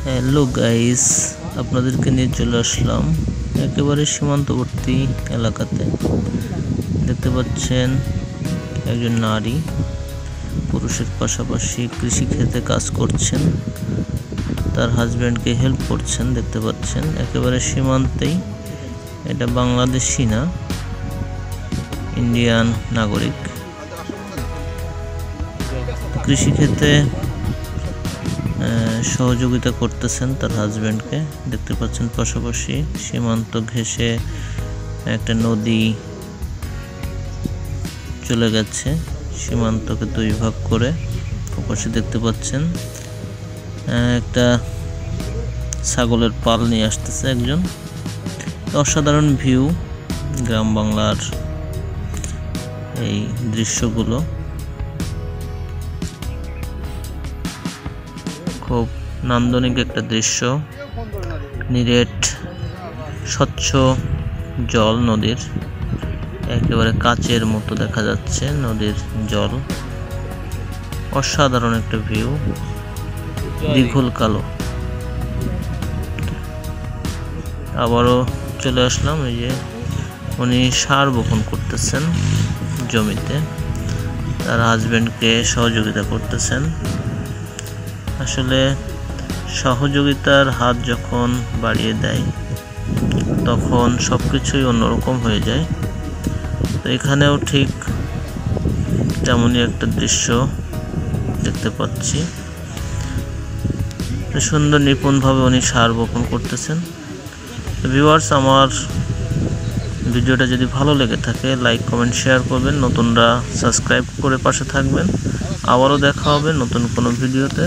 Hello guys, আপনাদেরকে নিয়ে চলে আসলাম একেবারে সীমান্তবর্তী এলাকাতে। দেখতে পাচ্ছেন একজন নারী পুরুষের পাশাপাশি কৃষি ক্ষেতে কাজ করছেন, তার হাজব্যান্ডকে হেল্প করছেন। দেখতে পাচ্ছেন একেবারে সীমান্তেই, এটা বাংলাদেশি না, ইন্ডিয়ান নাগরিক। কৃষি ক্ষেতে সহযোগিতা করতেছেন তার হাজব্যান্ডকে। দেখতে পাচ্ছেন পাশাপাশি সীমান্ত ঘেঁষে একটা নদী চলে গেছে, সীমান্তকে দুই ভাগ করে। ওপাশে দেখতে পাচ্ছেন একটা ছাগলের পাল নিয়ে আসতেছে একজন। অসাধারণ ভিউ গ্রাম বাংলার এই দৃশ্যগুলো, খুব নান্দনিক একটা দৃশ্য। নিরেট স্বচ্ছ জল নদীর, একেবারে কাচের মতো দেখা যাচ্ছে নদীর জল। অসাধারণ একটা ভিউ, দীঘল কালো। আবারও চলে আসলাম, এই যে উনি সার বপন করতেছেন জমিতে, তার হাজবেন্ডকে সহযোগিতা করতেছেন। আসলে সহযোগিতার হাত যখন বাড়িয়ে দেয় তখন সবকিছুই অন্যরকম হয়ে যায়। তো এখানেও ঠিক তেমনই একটা দৃশ্য দেখতে পাচ্ছি। সুন্দর নিপুণভাবে উনি সার বপন করতেছেন। ভিউয়ার্স, আমার ভিডিওটা যদি ভালো লেগে থাকে লাইক কমেন্ট শেয়ার করবেন, নতুনরা সাবস্ক্রাইব করে পাশে থাকবেন। আবারও দেখা হবে নতুন কোনো ভিডিওতে।